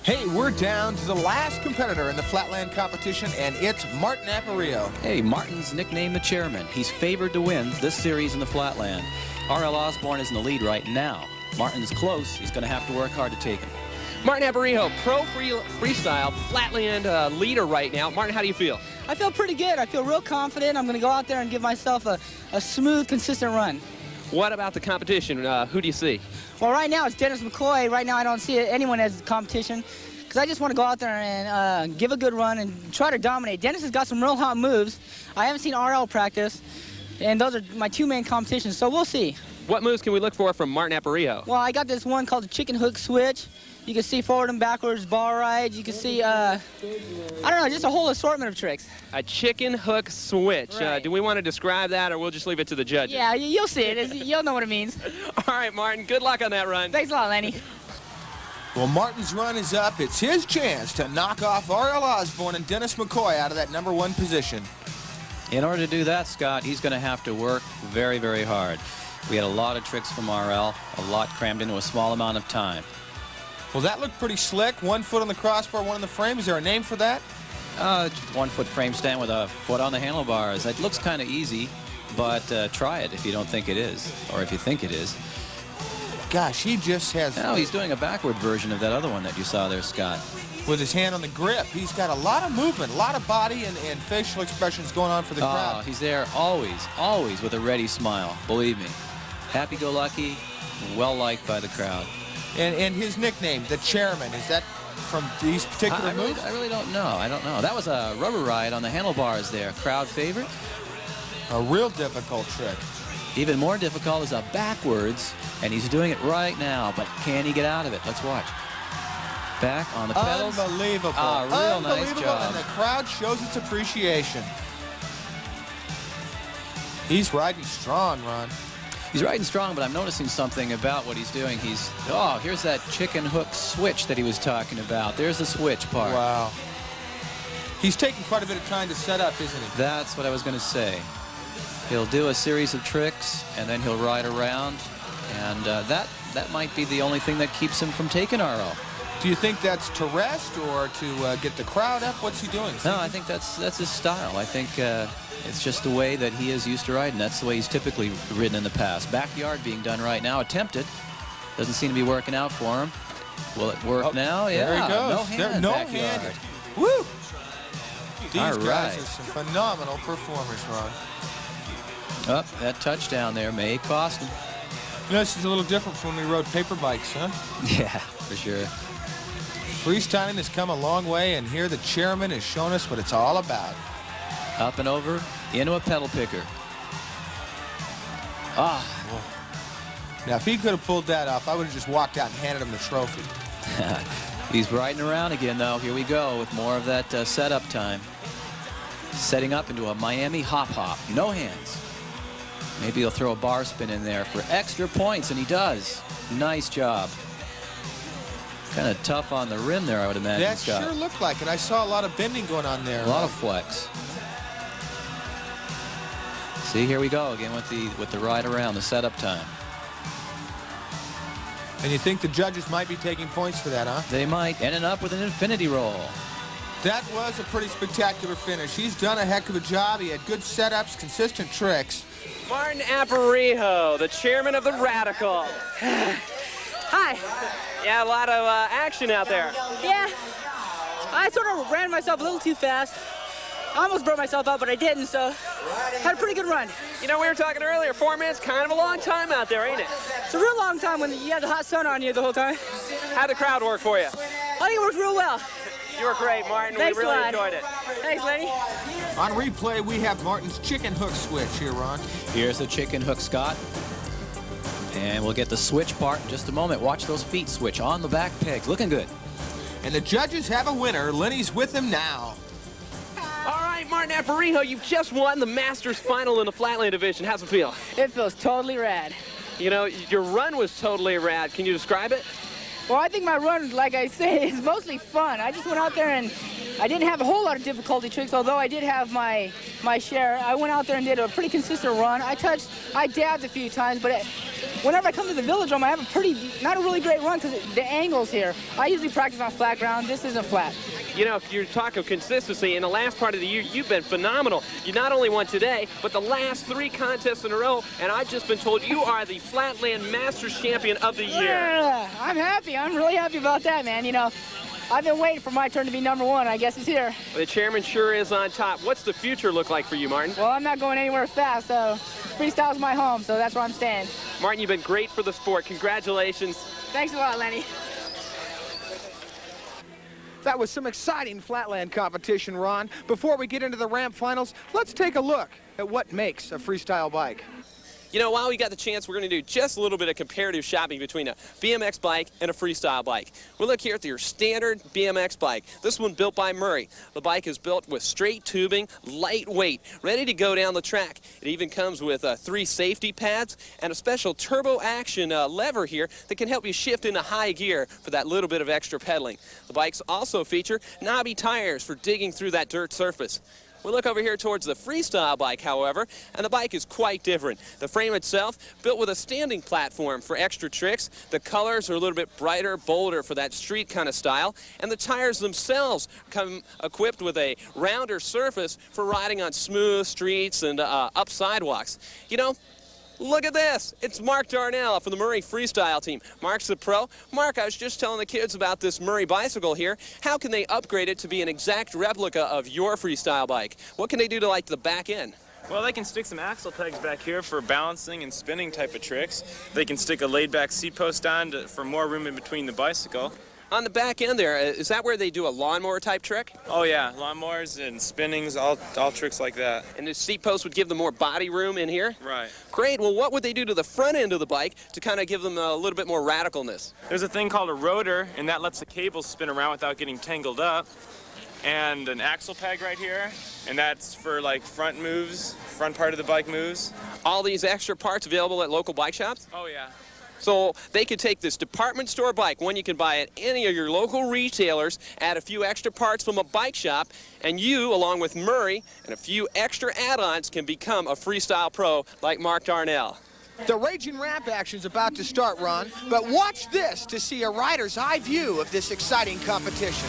Hey, we're down to the last competitor in the flatland competition, and it's Martin Aparicio. Hey, Martin's nicknamed the Chairman. He's favored to win this series in the flatland. R.L. Osborne is in the lead right now. Martin's close. He's going to have to work hard to take him. Martin Aparicio, pro freestyle flatland leader right now. Martin, how do you feel? I feel pretty good. I feel real confident. I'm going to go out there and give myself a smooth, consistent run. What about the competition? Who do you see? Well, right now it's Dennis McCoy. Right now I don't see anyone as competition because I just want to go out there and give a good run and try to dominate. Dennis has got some real hot moves. I haven't seen RL practice, and those are my two main competitions, so we'll see. What moves can we look for from Martin Aparicio? Well, I got this one called the chicken hook switch. You can see forward and backwards bar rides. You can see, I don't know, just a whole assortment of tricks. A chicken hook switch. Right. Do we want to describe that, or we'll just leave it to the judges? Yeah, you'll see it. You'll know what it means. All right, Martin, good luck on that run. Thanks a lot, Lenny. Well, Martin's run is up. It's his chance to knock off R.L. Osborne and Dennis McCoy out of that #1 position. In order to do that, Scott, he's going to have to work very, very hard. We had a lot of tricks from R.L., a lot crammed into a small amount of time. Well, that looked pretty slick. 1 foot on the crossbar, 1 on the frame. Is there a name for that? Just 1 foot frame stand with a foot on the handlebars. It looks kind of easy, but try it if you don't think it is, or if you think it is. Gosh, he just has... No, he's doing a backward version of that other one that you saw there, Scott. With his hand on the grip. He's got a lot of movement, a lot of body and facial expressions going on for the crowd. Oh, he's there always, always with a ready smile, believe me. Happy-go-lucky, well-liked by the crowd. And his nickname, the Chairman, is that from these particular moves? I really don't know. I don't know. That was a rubber ride on the handlebars there. Crowd favorite. A real difficult trick. Even more difficult is a backwards, and he's doing it right now. But can he get out of it? Let's watch. Back on the pedals. Unbelievable. Real nice job. And the crowd shows its appreciation. He's riding strong, Ron. He's riding strong, but I'm noticing something about what he's doing. Here's that chicken hook switch that he was talking about. There's the switch part. Wow. He's taking quite a bit of time to set up, isn't he? That's what I was going to say. He'll do a series of tricks, and then he'll ride around, and that might be the only thing that keeps him from taking RL. Do you think that's to rest or to get the crowd up? What's he doing? No, I think that's his style. I think it's just the way that he is used to riding. That's the way he's typically ridden in the past. Backyard being done right now, attempted. Doesn't seem to be working out for him. Will it work now? Yeah, there he goes. No hand backyard. Woo! These All guys right. are some phenomenal performers, Ron. Up, that touchdown there may cost him. You know, this is a little different from when we rode paper bikes, huh? Yeah, for sure. Freestyling has come a long way, and here the Chairman has shown us what it's all about. Up and over, into a pedal picker. Ah. Now, if he could have pulled that off, I would have just walked out and handed him the trophy. He's riding around again, though. Here we go with more of that setup time. Setting up into a Miami hop-hop. No hands. Maybe he'll throw a bar spin in there for extra points, and he does. Nice job. Kind of tough on the rim there, I would imagine, That Scott. sure looked like it. I saw a lot of bending going on there. A lot of flex. See, here we go again with the ride around, the setup time. And you think the judges might be taking points for that, huh? They might, ending up with an infinity roll. That was a pretty spectacular finish. He's done a heck of a job. He had good setups, consistent tricks. Martin Aparicio, the Chairman of the Radical. Hi. Yeah, a lot of action out there. Yeah. I sort of ran myself a little too fast. I almost burned myself out, but I didn't, so had a pretty good run. You know, we were talking earlier, 4 minutes, kind of a long time out there, ain't it? It's a real long time when you have the hot sun on you the whole time. How'd the crowd work for you? I think it worked real well. You were great, Martin. Thanks we really a lot. enjoyed it. Thanks, Lenny. On replay, we have Martin's chicken hook switch here, Ron. Here's the chicken hook, Scott. And we'll get the switch part in just a moment. Watch those feet switch on the back pegs. Looking good. And the judges have a winner. Lenny's with him now. All right, Martin Aparicio, you've just won the Masters final in the Flatland division. How's it feel? It feels totally rad. You know, your run was totally rad. Can you describe it? Well, I think my run, like I say, is mostly fun. I just went out there and I didn't have a whole lot of difficulty tricks, although I did have my share. I went out there and did a pretty consistent run. I dabbed a few times, but whenever I come to the Velodrome, I have not a really great run because the angles here. I usually practice on flat ground. This isn't flat. You know, if you're talking consistency, in the last part of the year, you've been phenomenal. You not only won today, but the last 3 contests in a row, and I've just been told you are the Flatland Masters Champion of the year. Yeah, I'm happy. I'm really happy about that, man. You know, I've been waiting for my turn to be #1. I guess it's here. The chairman sure is on top. What's the future look like for you, Martin? Well, I'm not going anywhere fast, so freestyle's my home, so that's where I'm staying. Martin, you've been great for the sport. Congratulations. Thanks a lot, Lenny. That was some exciting flatland competition, Ron. Before we get into the ramp finals, let's take a look at what makes a freestyle bike. You know, while we got the chance, we're going to do just a little bit of comparative shopping between a BMX bike and a freestyle bike. We'll look here at your standard BMX bike. This one built by Murray. The bike is built with straight tubing, lightweight, ready to go down the track. It even comes with 3 safety pads and a special turbo action lever here that can help you shift into high gear for that little bit of extra pedaling. The bikes also feature knobby tires for digging through that dirt surface. We look over here towards the freestyle bike, however, and the bike is quite different. The frame itself, built with a standing platform for extra tricks. The colors are a little bit brighter, bolder for that street kind of style. And the tires themselves come equipped with a rounder surface for riding on smooth streets and up sidewalks. You know, look at this. It's Mark Darnell from the Murray Freestyle team. Mark's the pro. Mark, I was just telling the kids about this Murray bicycle here. How can they upgrade it to be an exact replica of your freestyle bike? What can they do to, like, the back end? Well, they can stick some axle pegs back here for balancing and spinning type of tricks. They can stick a laid-back seat post on for more room in between the bicycle. On the back end there, is that where they do a lawnmower type trick? Oh yeah, lawnmowers and spinnings, all tricks like that. And the seat post would give them more body room in here? Right. Great. Well, what would they do to the front end of the bike to kind of give them a little bit more radicalness? There's a thing called a rotor, and that lets the cables spin around without getting tangled up. And an axle peg right here, and that's for like front moves, front part of the bike moves. All these extra parts available at local bike shops? Oh yeah. So they could take this department store bike, one you can buy at any of your local retailers, add a few extra parts from a bike shop, and you, along with Murray and a few extra add-ons, can become a freestyle pro like Mark Darnell. The raging ramp action's about to start, Ron, but watch this to see a rider's eye view of this exciting competition.